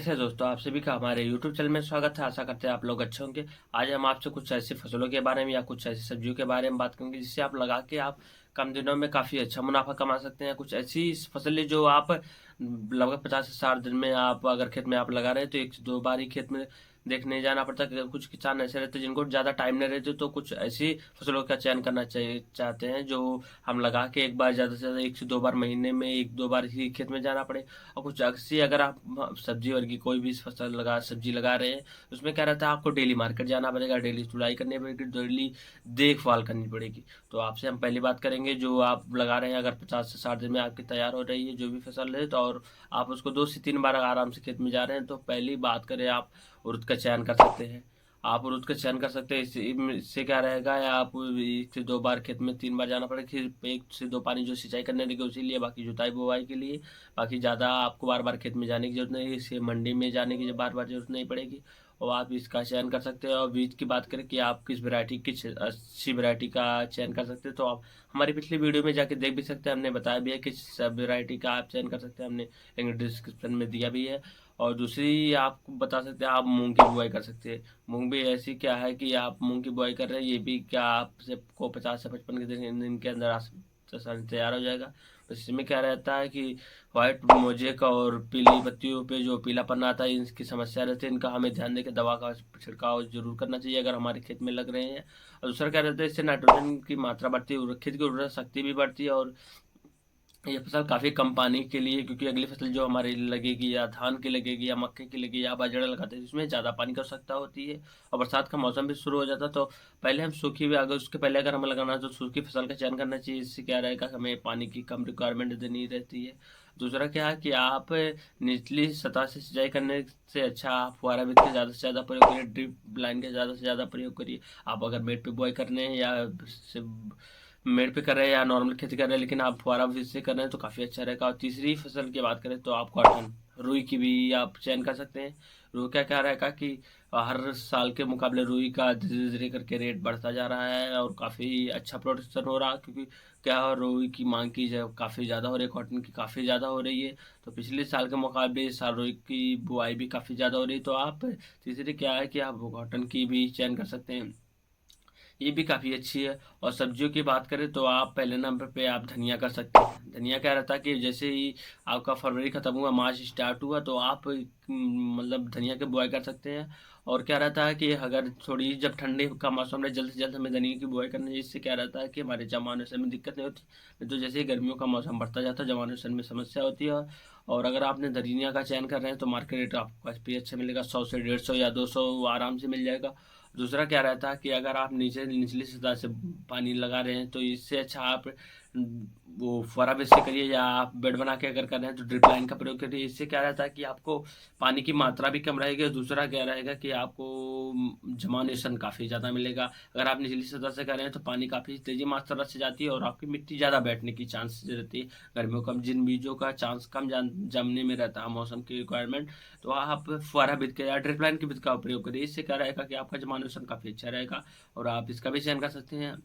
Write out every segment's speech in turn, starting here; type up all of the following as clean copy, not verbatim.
कैसे हैं दोस्तों, आप सभी का हमारे YouTube चैनल में स्वागत है। आशा करते हैं आप लोग अच्छे होंगे। आज हम आपसे कुछ ऐसी फसलों के बारे में या कुछ ऐसी सब्जियों के बारे में बात करेंगे जिससे आप लगा के आप कम दिनों में काफ़ी अच्छा मुनाफा कमा सकते हैं। कुछ ऐसी फसलें जो आप लगभग 50 से 60 दिन में आप अगर खेत में आप लगा रहे हैं तो 1 से 2 बार ही खेत में देखने जाना पड़ता है। कुछ किसान ऐसे रहते हैं जिनको ज़्यादा टाइम नहीं रहते, तो कुछ ऐसी फसलों का चयन करना चाहिए चाहते हैं जो हम लगा के एक बार ज़्यादा से ज़्यादा 1 से 2 बार महीने में 1-2 बार ही खेत में जाना पड़े। और कुछ ऐसी अगर आप सब्जी वर्गी कोई भी फसल सब्जी लगा रहे हैं, उसमें क्या रहता है आपको डेली मार्केट जाना पड़ेगा, डेली तुड़ाई करनी पड़ेगी, डेली देखभाल करनी पड़ेगी। तो आपसे हम पहली बात करेंगे जो आप लगा रहे हैं, अगर 50 से 60 दिन में आपकी तैयार हो रही है जो भी फसल है, तो और आप उसको 2 से 3 बार आराम से खेत में जा रहे हैं, तो पहली बात करें आप उड़द का चयन कर सकते हैं। आप उड़द का चयन कर सकते हैं। इससे क्या रहेगा, या आप 1 से 2 बार खेत में 3 बार जाना पड़ेगा, फिर 1 से 2 पानी जो सिंचाई करने लगे उसी लिए, बाकी जुताई बुवाई के लिए। बाकी ज़्यादा आपको बार-बार खेत में जाने की ज़रूरत नहीं है, इससे मंडी में जाने की बार-बार ज़रूरत नहीं पड़ेगी। और आप इसका चयन कर सकते हैं। और बीज की बात करें कि आप किस वैरायटी किस अच्छी वैरायटी का चयन कर सकते हैं, तो आप हमारी पिछली वीडियो में जाके देख भी सकते हैं। हमने बताया भी है किस वैरायटी का आप चयन कर सकते हैं, हमने लिंक डिस्क्रिप्शन में दिया भी है। और दूसरी आपको बता सकते हैं, आप मूँग की बुआई कर सकते हैं। मूँग भी ऐसी क्या है कि आप मूँग की बुआई कर रहे हैं, ये भी क्या आपको 50 से 55 के दिन के अंदर आसानी तैयार हो जाएगा। बस इसमें क्या रहता है कि व्हाइट मोजेक और पीली पत्तियों पे जो पीलापन आता है, इसकी समस्या रहती है, इनका हमें ध्यान देकर दवा का छिड़काव जरूर करना चाहिए अगर हमारे खेत में लग रहे हैं। और दूसरा क्या रहता है, इससे नाइट्रोजन की मात्रा बढ़ती है, खेत की उर्वरक शक्ति भी बढ़ती है। और ये फसल काफ़ी कम पानी के लिए, क्योंकि अगली फसल जो हमारी लगेगी या धान की लगेगी या मक्के की लगेगी या बाजरा लगाते हैं, इसमें ज़्यादा पानी की आवश्यकता होती है। और बरसात का मौसम भी शुरू हो जाता है, तो पहले हम सूखी भी अगर उसके पहले अगर हमें लगाना है तो सूखी फसल का चयन करना चाहिए। इससे क्या रहेगा, हमें पानी की कम रिक्वायरमेंट देनी रहती है। दूसरा क्या है कि आप निचली सतह से सिंचाई करने से अच्छा आप फुहारा विधि का ज़्यादा से ज़्यादा प्रयोग करिए, ड्रिप लाइन का ज़्यादा से ज़्यादा प्रयोग करिए। आप अगर मेड़ पे बुआई करने हैं या मेड़ पे कर रहे हैं या नॉर्मल खेती कर रहे हैं, लेकिन आप फुहारा विधि से कर रहे हैं तो काफ़ी अच्छा रहेगा। और तीसरी फसल की बात करें तो आप कॉटन रुई की भी आप चयन कर सकते हैं। रुई का क्या रहेगा कि हर साल के मुकाबले रुई का धीरे धीरे करके रेट बढ़ता जा रहा है और काफ़ी अच्छा प्रोडक्शन हो रहा है, क्योंकि क्या है, रुई की मांग की जो काफ़ी ज़्यादा हो रही है, कॉटन की काफ़ी ज़्यादा हो रही है। तो पिछले साल के मुकाबले इस साल रुई की बुआई भी काफ़ी ज़्यादा हो रही है, तो आप तीसरी क्या है कि आप कॉटन की भी चयन कर सकते हैं, ये भी काफ़ी अच्छी है। और सब्जियों की बात करें तो आप पहले नंबर पे आप धनिया कर सकते हैं। धनिया क्या रहता है कि जैसे ही आपका फरवरी ख़त्म हुआ, मार्च स्टार्ट हुआ, तो आप मतलब धनिया की बुआई कर सकते हैं। और क्या रहता है कि अगर थोड़ी जब ठंडी का मौसम रहे, जल्द से जल्द हमें धनिया की बुआई करनी है। इससे क्या रहता है कि हमारे जमानुशन में दिक्कत नहीं होती, नहीं तो जैसे ही गर्मियों का मौसम बढ़ता जाता है जमानुशन में समस्या होती है। और अगर आपने धनिया का चयन कर रहे हैं तो मार्केट रेट आपको भी अच्छा मिलेगा, 100 से 150 या 200 आराम से मिल जाएगा। दूसरा क्या रहता है कि अगर आप निचली सतह से पानी लगा रहे हैं तो इससे अच्छा आप वो फुहारा विधि से करिए, या आप बेड बना के अगर कर रहे हैं तो ड्रिप लाइन का प्रयोग करिए। इससे क्या रहता है कि आपको पानी की मात्रा भी कम रहेगी। और दूसरा क्या रहेगा कि आपको जमानेशन काफ़ी ज़्यादा मिलेगा। अगर आप निचली सतह से कर रहे हैं तो पानी काफ़ी तेजी मात्रा से जाती है और आपकी मिट्टी ज़्यादा बैठने की चांस रहती है। गर्मियों का जिन बीजों का चांस कम जमने में रहता है मौसम की रिक्वायरमेंट, तो आप फुहारा विधि का या ड्रिप लाइन की विधि का प्रयोग करिए। इससे क्या रहेगा कि आपका जमानुशन काफ़ी अच्छा रहेगा और आप इसका भी चयन कर सकते हैं।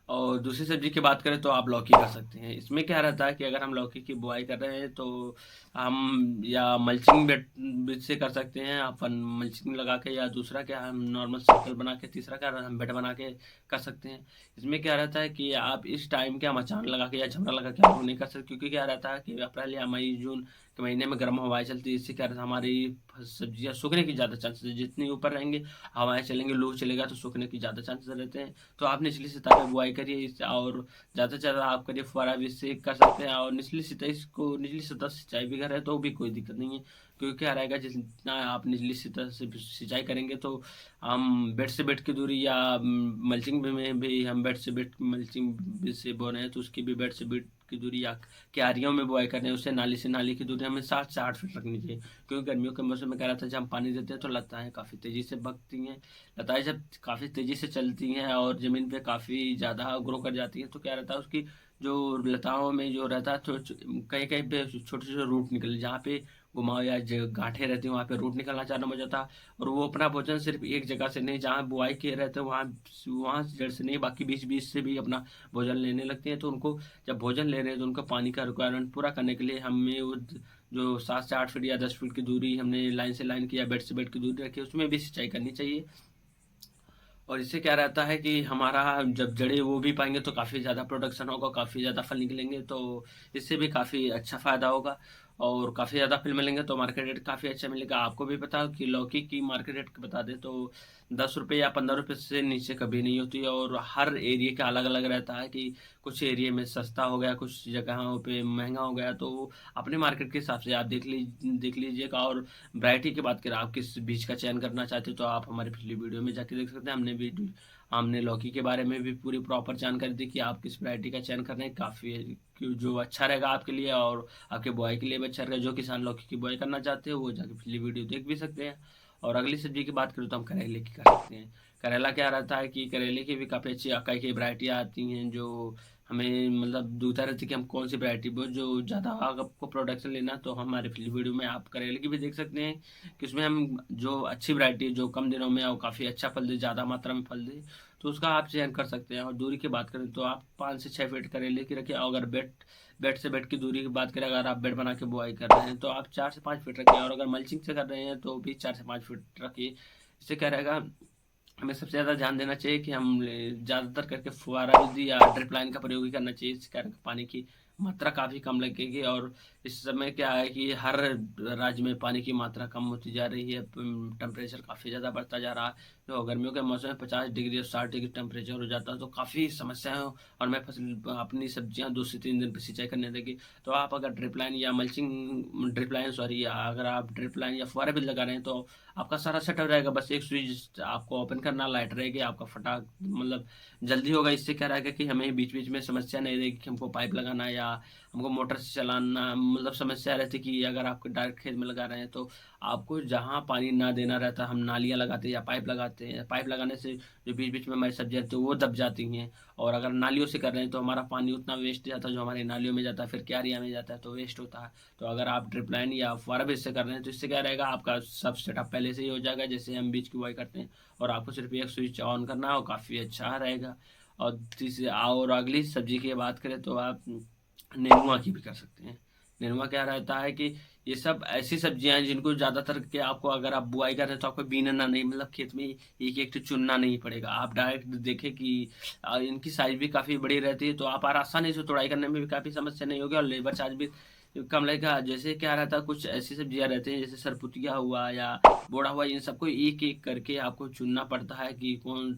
और दूसरी सब्जी की बात करें तो आप लौकी कर सकते हैं। इसमें क्या रहता है कि अगर हम लौकी की बुआई कर रहे हैं तो हम या मल्चिंग बेड बेड से कर सकते हैं, अपन मल्चिंग लगा के, या दूसरा क्या हम नॉर्मल सर्कल बना के, तीसरा क्या हम बेड बना के कर सकते हैं। इसमें क्या रहता है कि आप इस टाइम क्या मचान लगा के या झमरा लगा के आप लोग नहीं कर सकते, क्योंकि क्या रहता है कि अप्रैल या मई जून के महीने में गर्म हवाएं चलती है। इससे क्या रहता है, हमारी सब्जियां सूखने की ज़्यादा चांसेस है। जितनी ऊपर रहेंगे हवाएं चलेंगे, लू चलेगा, तो सूखने की ज़्यादा चांसेस रहते हैं। तो आप निचली सतह पे बुआई करिए और ज़्यादा से ज़्यादा आप करिए फुहारा विधि से कर सकते हैं। और निचली सतह से सिंचाई भी करें तो भी कोई दिक्कत नहीं है, क्योंकि क्या रहेगा, जितना आप निचली सतह से सिंचाई करेंगे तो हम बेड से बेड की दूरी, या मल्चिंग में भी हम बेड से बेड मल्चिंग से बो रहे हैं तो उसकी भी बेड से बेड की दूरी, या क्यारियों में बुआई कर रहे हैं उससे नाली से नाली की दूरी हमें 7 से 8 फीट रखनी चाहिए। क्योंकि गर्मियों के मौसम में क्या रहता है, जब हम पानी देते हैं तो लताएं काफ़ी तेज़ी से भगती हैं। लताएं जब काफ़ी तेज़ी से चलती हैं और ज़मीन पे काफ़ी ज़्यादा ग्रो कर जाती हैं, तो क्या रहता है, उसकी जो लताओं में जो रहता है, कहीं कहीं पे छोटे छोटे रूट निकले, जहाँ पे घुमाव या गांठें रहती हैं वहाँ पे रूट निकलना चालू हो जाता है। और वो अपना भोजन सिर्फ एक जगह से नहीं, जहाँ बुआई किए रहते हैं वहाँ वहाँ से जड़ से नहीं, बाकी बीच बीच से भी अपना भोजन लेने लगती हैं। तो उनको जब भोजन ले रहे हैं तो उनका पानी का रिक्वायरमेंट पूरा करने के लिए हमें वो जो 7 से 8 फीट या 10 फीट की दूरी हमने लाइन से लाइन की या बेड से बेड की दूरी रखी है, उसमें भी सिंचाई करनी चाहिए। और इससे क्या रहता है कि हमारा जब जड़ें वो भी पाएंगे तो काफ़ी ज़्यादा प्रोडक्शन होगा, काफ़ी ज़्यादा फल निकलेंगे, तो इससे भी काफ़ी अच्छा फ़ायदा होगा और काफ़ी ज़्यादा फल मिलेंगे तो मार्केट रेट काफ़ी अच्छा मिलेगा। आपको भी पता हो कि लौकी की मार्केट रेट बता दें तो 10 रुपये या 15 रुपये से नीचे कभी नहीं होती है और हर एरिया का अलग अलग रहता है कि कुछ एरिया में सस्ता हो गया, कुछ जगहों पे महंगा हो गया, तो अपने मार्केट के हिसाब से आप देख लीजिएगा। और वैरायटी की बात करें, आप किस बीज का चयन करना चाहते हो तो आप हमारी पिछली वीडियो में जाके देख सकते हैं। हमने लौकी के बारे में भी पूरी प्रॉपर जानकारी दी कि आप किस वैरायटी का चयन कर रहे हैं, काफ़ी जो अच्छा रहेगा आपके लिए और आपके बुआई के लिए भी अच्छा रहेगा। जो किसान लौकी की बुआई करना चाहते हो वो जाके पिछली वीडियो देख भी सकते हैं। और अगली सब्जी की बात करूँ तो हम करेले की कर सकते हैं। करेला क्या रहता है कि करेले की भी काफ़ी अच्छी अकाई की वैरायटियाँ आती हैं, जो हमें मतलब दूसरा रहती है कि हम कौन सी वैरायटी वो जो ज़्यादा आपको प्रोडक्शन लेना, तो हमारे पिछली वीडियो में आप करेले की भी देख सकते हैं कि उसमें हम जो अच्छी वैरायटी जो कम दिनों में और काफ़ी अच्छा फल दे, ज़्यादा मात्रा में फल दे, तो उसका आप चयन कर सकते हैं। और दूरी की बात करें तो आप 5 से 6 फीट करेले की रखिए। और अगर बेड से बेड की दूरी की बात करें, अगर आप बेड बना के बुआई कर रहे हैं तो आप 4 से 5 फीट रखिए। और अगर मल्चिंग से कर रहे हैं तो भी 4 से 5 फीट रखिए। इससे क्या रहेगा, हमें सबसे ज़्यादा ध्यान देना चाहिए कि हम ज़्यादातर करके फुहारा विधि या ड्रिप लाइन का प्रयोग ही करना चाहिए। इससे क्या रहेगा, पानी की मात्रा काफ़ी कम लगेगी। और इस समय क्या है कि हर राज्य में पानी की मात्रा कम होती जा रही है, टेम्परेचर काफ़ी ज़्यादा बढ़ता जा रहा है। तो गर्मियों के मौसम में 50 डिग्री और 60 डिग्री टेम्परेचर हो जाता है तो काफ़ी समस्याएं हो और मैं फसल अपनी सब्जियां 2 से 3 दिन पर सिंचाई करने लगी। तो आप अगर ड्रिप लाइन सॉरी या अगर आप ड्रिप लाइन या फुहारा भी लगा रहे हैं तो आपका सारा सेटअप रहेगा। बस एक स्विच आपको ओपन करना, लाइट रहेगी, आपका फटाक मतलब जल्दी होगा। इससे क्या रहेगा कि हमें बीच बीच में समस्या नहीं रहेगी कि हमको पाइप लगाना है या हमको मोटर से चलाना, मतलब समस्या रहती कि अगर आपको डायरेक्ट खेत में लगा रहे हैं तो आपको जहाँ पानी ना देना रहता, हम नालियाँ लगाते हैं या पाइप लगाते हैं। पाइप लगाने से जो बीच बीच में हमारी सब्जियाँ रहती हैं वो दब जाती हैं। और अगर नालियों से कर रहे हैं तो हमारा पानी उतना वेस्ट जाता है जो हमारी नालियों में जाता है, फिर क्यारियाँ में जाता है तो वेस्ट होता है। तो अगर आप ड्रिप लाइन या फुहारा बेस से कर रहे हैं तो इससे क्या रहेगा, आपका सब सेटअप पहले से ही हो जाएगा जैसे हम बीज की बुआई करते हैं और आपको सिर्फ एक स्विच ऑन करना है और काफ़ी अच्छा रहेगा। और तीसरी और अगली सब्जी की बात करें तो आप नेनुआ की भी कर सकते हैं। नेनुआ क्या रहता है कि ये सब ऐसी सब्जियां हैं जिनको ज़्यादातर के आपको अगर आप बुआई कर रहे हैं तो आपको बीनना नहीं, मतलब खेत में एक एक चुनना नहीं पड़ेगा। आप डायरेक्ट देखें कि इनकी साइज भी काफ़ी बड़ी रहती है तो आप आसानी से तोड़ाई करने में भी काफ़ी समस्या नहीं होगी और लेबर चार्ज भी कम लगेगा। जैसे क्या रहता है, कुछ ऐसी सब्जियां रहती हैं जैसे सरपुतिया हुआ या बोड़ा हुआ, इन सबको एक एक करके आपको चुनना पड़ता है कि कौन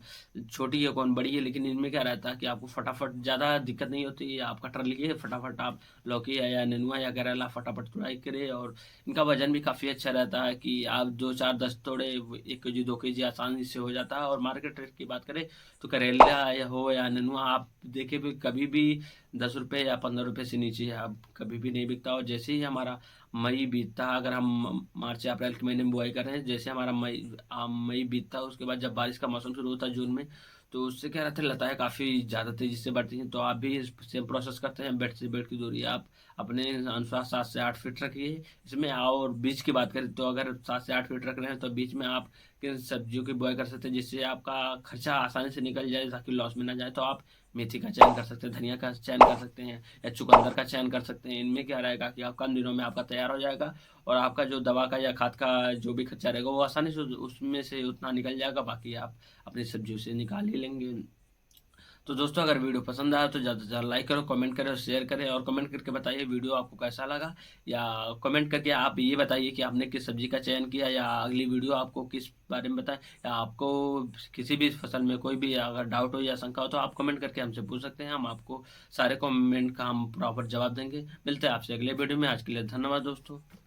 छोटी है कौन बड़ी है। लेकिन इनमें क्या रहता है कि आपको फटाफट ज़्यादा दिक्कत नहीं होती, आप कटर लिए फटाफट आप लौकी है या नेनुआ या करेला फटाफट तुड़ाई करे। और इनका वजन भी काफ़ी अच्छा रहता है कि आप 2 4 10 तोड़े 1 केजी 2 केजी आसानी से हो जाता है। और मार्केट रेट की बात करें तो करेला या हो या नेनुआ आप देखे भी कभी भी 10 रुपये या 15 रुपये से नीचे आप कभी भी नहीं बिकता। और जैसे ही हमारा मई बीतता है, अगर हम मार्च या अप्रैल के महीने में बुआई कर रहे हैं, जैसे हमारा मई बीतता है उसके बाद जब बारिश का मौसम शुरू होता है जून में, तो उससे क्या रहता है लताएं काफ़ी ज़्यादा तेज़ी से बढ़ती हैं। तो आप भी सेम प्रोसेस करते हैं, बेड से बेड की दूरी आप अपने अनुसार 7 से 8 फीट रखिए इसमें। और बीज की बात करें तो अगर 7 से 8 फीट रख रहे हैं तो बीच में आप किन सब्जियों की बुआई कर सकते हैं जिससे आपका खर्चा आसानी से निकल जाए ताकि लॉस में ना जाए। तो आप मेथी का चयन कर सकते हैं, धनिया का चयन कर सकते हैं या चुकंदर का चयन कर सकते हैं। इनमें क्या रहेगा कि आप कम दिनों में आपका तैयार हो जाएगा और आपका जो दवा का या खाद का जो भी खर्चा रहेगा वो आसानी से उसमें से उतना निकल जाएगा, बाकी आप अपनी सब्जियों से निकाल ही लेंगे। तो दोस्तों अगर वीडियो पसंद आया तो ज़्यादा से ज़्यादा लाइक करो, कमेंट करें और शेयर करें। और कमेंट करके बताइए वीडियो आपको कैसा लगा, या कमेंट करके आप ये बताइए कि आपने किस सब्जी का चयन किया या अगली वीडियो आपको किस बारे में बताएं। या आपको किसी भी फसल में कोई भी अगर डाउट हो या शंका हो तो आप कमेंट करके हमसे पूछ सकते हैं, हम आपको सारे कमेंट का हम प्रॉपर जवाब देंगे। मिलते हैं आपसे अगले वीडियो में, आज के लिए धन्यवाद दोस्तों।